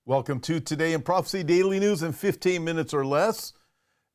Welcome to Today in Prophecy Daily News in 15 minutes or less.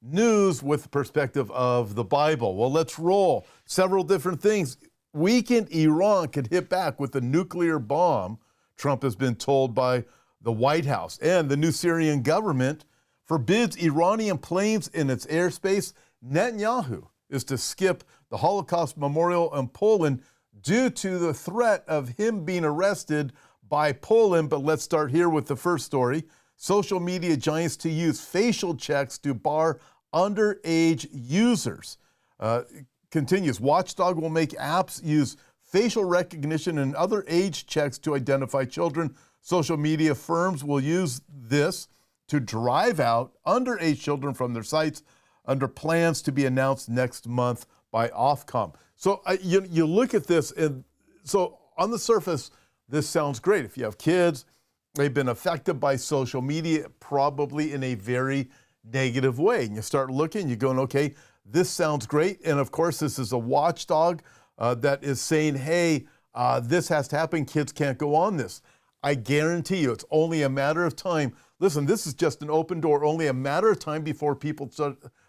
News with the perspective of the Bible. Well, let's roll. Several different things. Weakened Iran could hit back with a nuclear bomb, Trump has been told by the White House. And the new Syrian government forbids Iranian planes in its airspace. Netanyahu is to skip the Holocaust Memorial in Poland due to the threat of him being arrested by Poland. But let's start here with the first story. Social media giants to use facial checks to bar underage users. Continues, Watchdog will make apps use facial recognition and other age checks to identify children. Social media firms will use this to drive out underage children from their sites under plans to be announced next month by Ofcom. So you look at this, and so on the surface, this sounds great. If you have kids, they've been affected by social media, probably in a very negative way. And you start looking, you're going, okay, this sounds great. And of course, this is a watchdog that is saying, hey, this has to happen. Kids can't go on this. I guarantee you, it's only a matter of time. Listen, this is just an open door, only a matter of time before people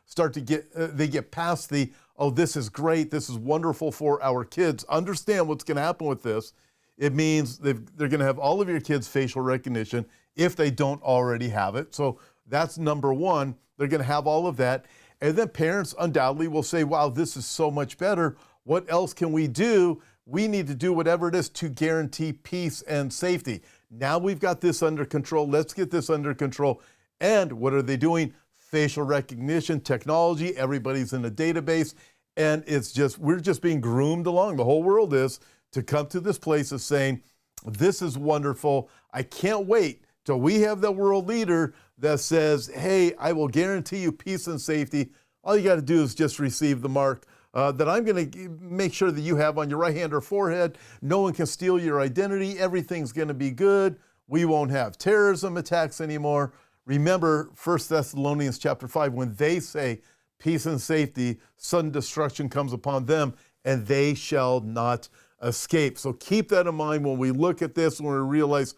start to get past the, oh, this is great, this is wonderful for our kids. Understand what's going to happen with this. It means they're going to have all of your kids' facial recognition if they don't already have it. So that's number one. They're going to have all of that. And then parents undoubtedly will say, wow, this is so much better. What else can we do? We need to do whatever it is to guarantee peace and safety. Now we've got this under control. Let's get this under control. And what are they doing? Facial recognition, technology. Everybody's in a database. And it's just, we're just being groomed along. The whole world is to come to this place of saying, this is wonderful. I can't wait till we have the world leader that says, hey, I will guarantee you peace and safety. All you got to do is just receive the mark that I'm going to make sure that you have on your right hand or forehead. No one can steal your identity. Everything's going to be good. We won't have terrorism attacks anymore. Remember 1 Thessalonians chapter 5, when they say peace and safety, sudden destruction comes upon them, and they shall not escape. So keep that in mind when we look at this, when we realize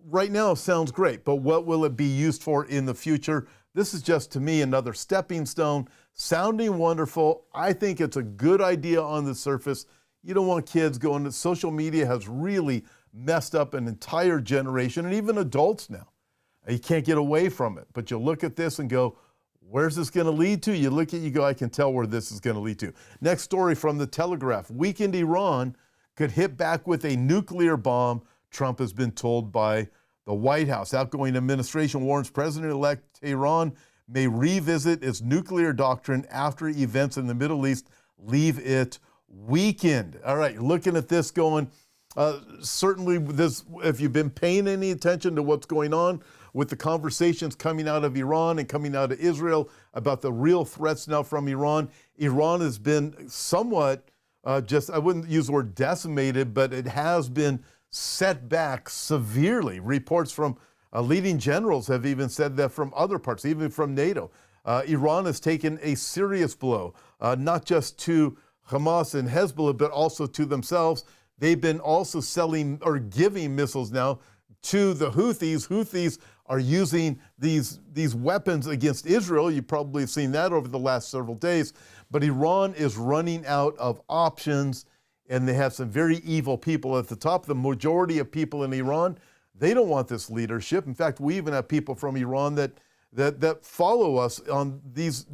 right now it sounds great, but what will it be used for in the future? This is just, to me, another stepping stone, sounding wonderful. I think it's a good idea on the surface. You don't want kids going to social media. Has really messed up an entire generation, and even adults now. You can't get away from it. But you look at this and go, where's this going to lead to? You look at it, you go, I can tell where this is going to lead to. Next story from the Telegraph. Weakened Iran could hit back with a nuclear bomb, Trump has been told by the White House. Outgoing administration warns President-elect Tehran may revisit its nuclear doctrine after events in the Middle East leave it weakened. All right, looking at this going, certainly this, if you've been paying any attention to what's going on with the conversations coming out of Iran and coming out of Israel about the real threats now from Iran, Iran has been somewhat I wouldn't use the word decimated, but it has been set back severely. Reports from leading generals have even said that from other parts, even from NATO. Iran has taken a serious blow, not just to Hamas and Hezbollah, but also to themselves. They've been also selling or giving missiles now to the Houthis. Houthis are using these weapons against Israel. You probably have seen that over the last several days. But Iran is running out of options, and they have some very evil people at the top. The majority of people in Iran, they don't want this leadership. In fact, we even have people from Iran that follow us on these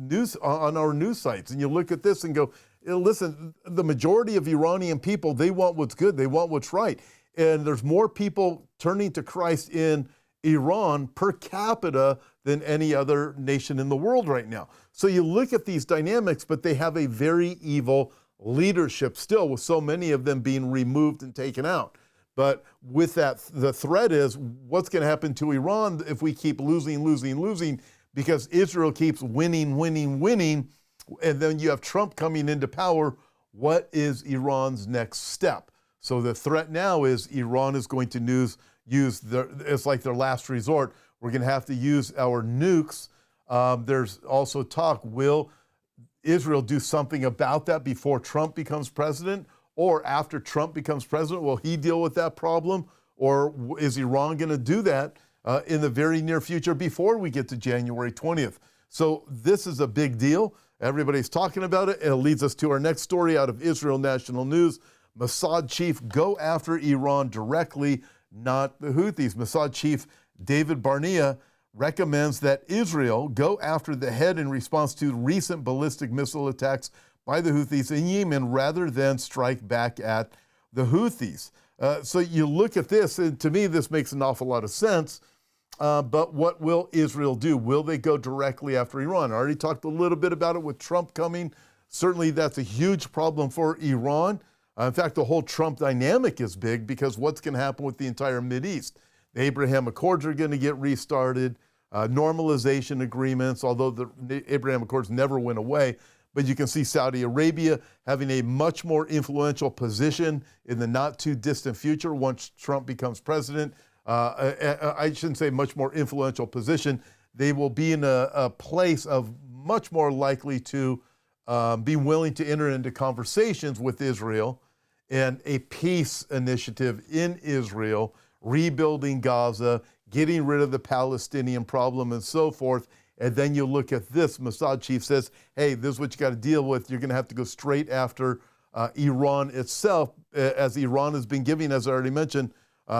on our news sites. And you look at this and go, listen, the majority of Iranian people, they want what's good. They want what's right. And there's more people turning to Christ in Iran per capita than any other nation in the world right now. So you look at these dynamics, but they have a very evil leadership still, with so many of them being removed and taken out. But with that, the threat is what's going to happen to Iran if we keep losing, because Israel keeps winning, and then you have Trump coming into power. What is Iran's next step? So the threat now is Iran is going to it's like their last resort. We're going to have to use our nukes. There's also talk, will Israel do something about that before Trump becomes president? Or after Trump becomes president, will he deal with that problem? Or is Iran going to do that in the very near future before we get to January 20th. So this is a big deal. Everybody's talking about it, and it leads us to our next story out of Israel National News. Mossad chief go after Iran directly, not the Houthis. Mossad chief David Barnea recommends that Israel go after the head in response to recent ballistic missile attacks by the Houthis in Yemen rather than strike back at the Houthis. So you look at this, and to me this makes an awful lot of sense. But what will Israel do? Will they go directly after Iran? I already talked a little bit about it with Trump coming. Certainly that's a huge problem for Iran. In fact, the whole Trump dynamic is big because what's going to happen with the entire Mideast? The Abraham Accords are going to get restarted, normalization agreements, although the Abraham Accords never went away. But you can see Saudi Arabia having a much more influential position in the not too distant future once Trump becomes president. I shouldn't say much more influential position. They will be in a place of much more likely to be willing to enter into conversations with Israel and a peace initiative in Israel, rebuilding Gaza, getting rid of the Palestinian problem and so forth. And then you look at this, Mossad chief says, hey, this is what you got to deal with. You're going to have to go straight after Iran itself, as Iran has been giving, as I already mentioned,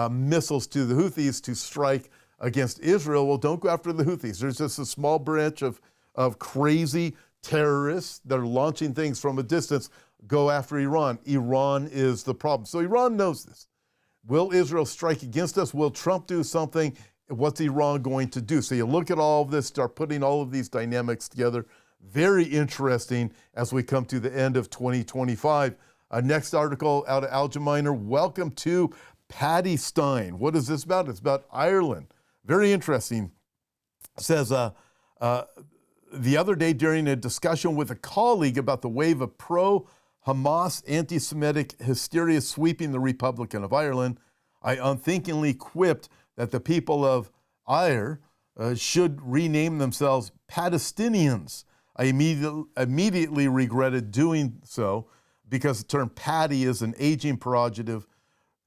missiles to the Houthis to strike against Israel. Well, don't go after the Houthis. There's just a small branch of crazy terrorists that are launching things from a distance. Go after Iran. Iran is the problem. So Iran knows this. Will Israel strike against us? Will Trump do something? What's Iran going to do? So you look at all of this, start putting all of these dynamics together. Very interesting as we come to the end of 2025. Next article out of Al Jamainer. Welcome to Paddy Stein. What is this about? It's about Ireland. Very interesting. It says, the other day during a discussion with a colleague about the wave of pro-Hamas anti-Semitic hysteria sweeping the Republic of Ireland, I unthinkingly quipped that the people of Ire should rename themselves Palestinians. I immediately regretted doing so because the term Paddy is an aging prerogative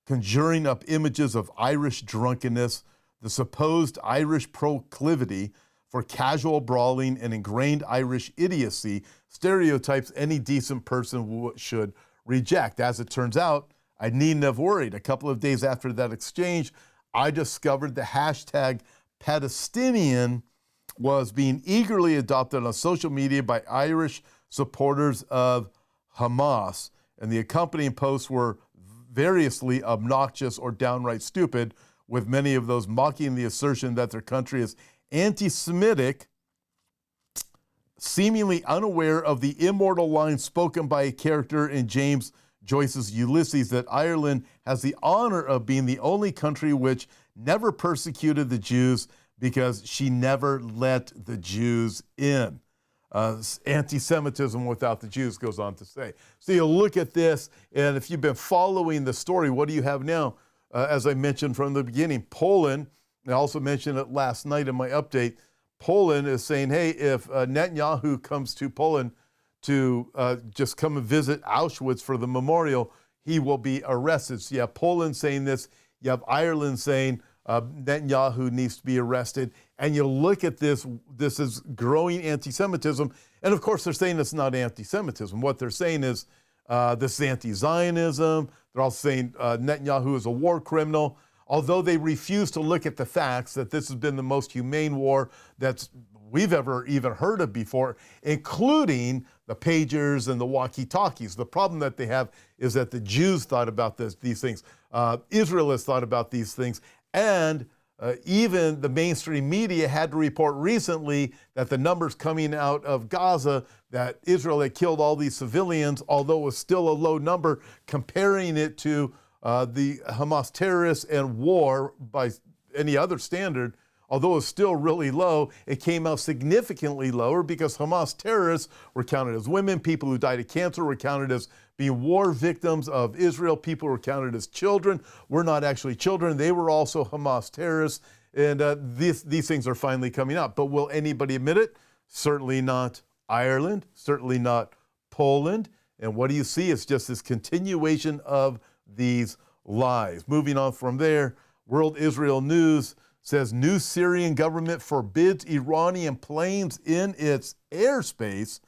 conjuring up images of Irish drunkenness, the supposed Irish proclivity for casual brawling and ingrained Irish idiocy, stereotypes any decent person should reject. As it turns out, I needn't have worried. A couple of days after that exchange, I discovered the hashtag Palestinian was being eagerly adopted on social media by Irish supporters of Hamas, and the accompanying posts were variously obnoxious or downright stupid, with many of those mocking the assertion that their country is anti-Semitic, seemingly unaware of the immortal line spoken by a character in James Joyce's Ulysses that Ireland has the honor of being the only country which never persecuted the Jews because she never let the Jews in. Anti-Semitism without the Jews, goes on to say. So you look at this, and if you've been following the story, what do you have now? As I mentioned from the beginning, Poland, and I also mentioned it last night in my update, Poland is saying, hey, if Netanyahu comes to Poland to just come and visit Auschwitz for the memorial, he will be arrested. So you have Poland saying this, you have Ireland saying Netanyahu needs to be arrested, and you look at this, this is growing anti-Semitism, and of course they're saying it's not anti-Semitism. What they're saying is this is anti-Zionism. They're also saying Netanyahu is a war criminal, although they refuse to look at the facts that this has been the most humane war that we've ever even heard of before, including the pagers and the walkie-talkies. The problem that they have is that the Jews thought about these things. Israel has thought about these things. And even the mainstream media had to report recently that the numbers coming out of Gaza, that Israel had killed all these civilians, although it was still a low number, comparing it to the Hamas terrorists and war by any other standard. Although it was still really low, it came out significantly lower because Hamas terrorists were counted as women, people who died of cancer were counted as being war victims of Israel, people were counted as children, were not actually children, they were also Hamas terrorists, and these things are finally coming out. But will anybody admit it? Certainly not Ireland, certainly not Poland, and what do you see? It's just this continuation of these lies. Moving on from there, World Israel News says new Syrian government forbids Iranian planes in its airspace.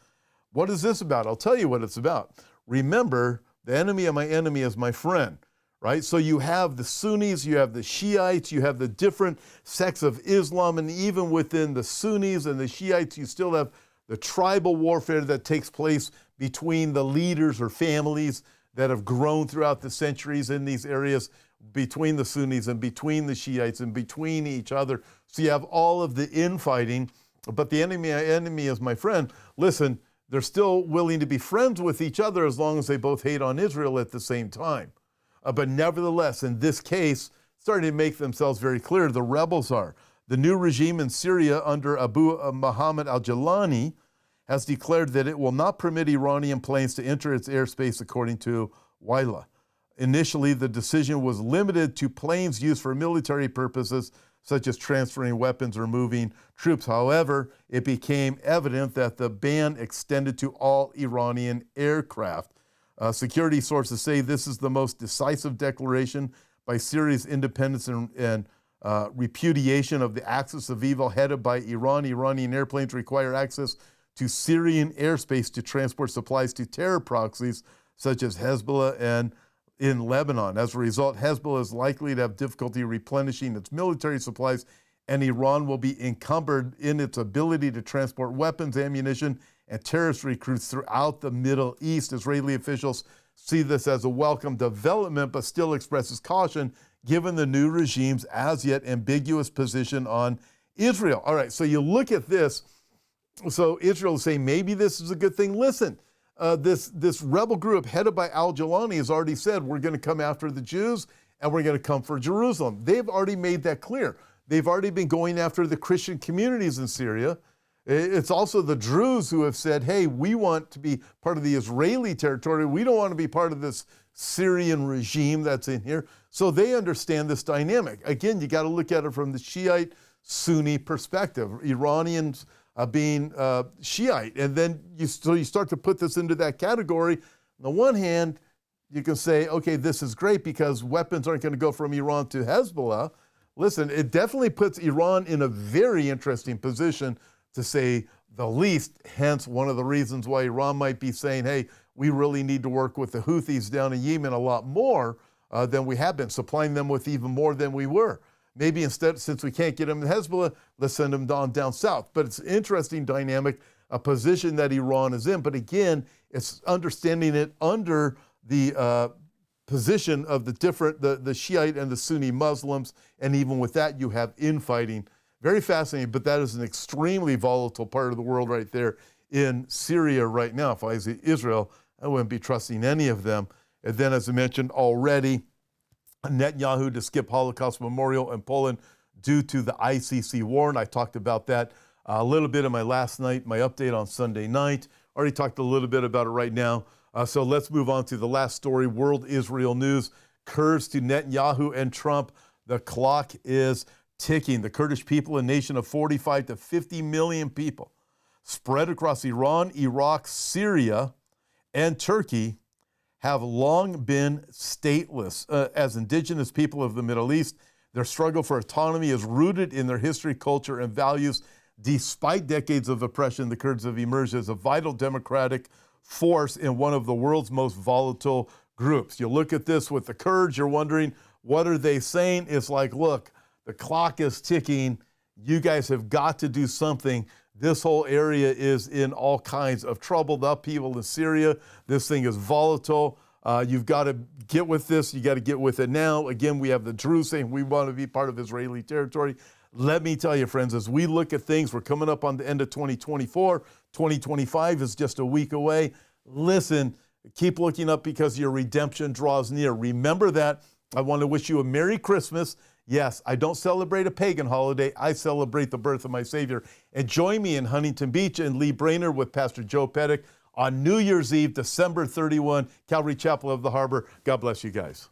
What is this about? I'll tell you what it's about. Remember, the enemy of my enemy is my friend, right? So you have the Sunnis, you have the Shiites, you have the different sects of Islam, and even within the Sunnis and the Shiites, you still have the tribal warfare that takes place between the leaders or families that have grown throughout the centuries in these areas, between the Sunnis and between the Shiites and between each other. So you have all of the infighting, but the enemy is my friend. Listen, they're still willing to be friends with each other as long as they both hate on Israel at the same time. But nevertheless, in this case, starting to make themselves very clear, the rebels are. The new regime in Syria under Abu Muhammad al-Jalani has declared that it will not permit Iranian planes to enter its airspace, according to Waila. Initially, the decision was limited to planes used for military purposes, such as transferring weapons or moving troops. However, it became evident that the ban extended to all Iranian aircraft. Security sources say this is the most decisive declaration by Syria's independence and repudiation of the axis of evil headed by Iran. Iranian airplanes require access to Syrian airspace to transport supplies to terror proxies such as Hezbollah and in Lebanon. As a result, Hezbollah is likely to have difficulty replenishing its military supplies, and Iran will be encumbered in its ability to transport weapons, ammunition, and terrorist recruits throughout the Middle East. Israeli officials see this as a welcome development, but still expresses caution given the new regime's as yet ambiguous position on Israel. All right, so you look at this. So Israel is saying maybe this is a good thing. Listen, this rebel group headed by al-Jalani has already said we're going to come after the Jews and we're going to come for Jerusalem. They've already made that clear. They've already been going after the Christian communities in Syria. It's also the Druze who have said, hey, we want to be part of the Israeli territory. We don't want to be part of this Syrian regime that's in here. So they understand this dynamic. Again, you got to look at it from the Shiite Sunni perspective. Iranians being Shiite. And then you start to put this into that category. On the one hand, you can say, okay, this is great because weapons aren't going to go from Iran to Hezbollah. Listen, it definitely puts Iran in a very interesting position, to say the least. Hence, one of the reasons why Iran might be saying, hey, we really need to work with the Houthis down in Yemen a lot more than we have been, supplying them with even more than we were. Maybe instead, since we can't get them in Hezbollah, let's send them down south. But it's an interesting dynamic, a position that Iran is in. But again, it's understanding it under the position of the Shiite and the Sunni Muslims. And even with that, you have infighting. Very fascinating, but that is an extremely volatile part of the world right there in Syria right now. If I was Israel, I wouldn't be trusting any of them. And then, as I mentioned already, Netanyahu to skip Holocaust Memorial in Poland due to the ICC warrant. I talked about that a little bit in my last night, my update on Sunday night. Already talked a little bit about it right now. So let's move on to the last story. World Israel News. Curves to Netanyahu and Trump. The clock is ticking. The Kurdish people, a nation of 45 to 50 million people, spread across Iran, Iraq, Syria, and Turkey, have long been stateless. As indigenous people of the Middle East, their struggle for autonomy is rooted in their history, culture, and values. Despite decades of oppression, the Kurds have emerged as a vital democratic force in one of the world's most volatile groups. You look at this with the Kurds, you're wondering, what are they saying? It's like, look, the clock is ticking. You guys have got to do something. This whole area is in all kinds of trouble. The upheaval in Syria, this thing is volatile. You've got to get with this. You got to get with it now. Again, we have the Druze saying we want to be part of Israeli territory. Let me tell you, friends, as we look at things, we're coming up on the end of 2024. 2025 is just a week away. Listen, keep looking up because your redemption draws near. Remember that. I want to wish you a Merry Christmas. Yes, I don't celebrate a pagan holiday. I celebrate the birth of my Savior. And join me in Huntington Beach and Lee Brainerd with Pastor Joe Pettick on New Year's Eve, December 31, Calvary Chapel of the Harbor. God bless you guys.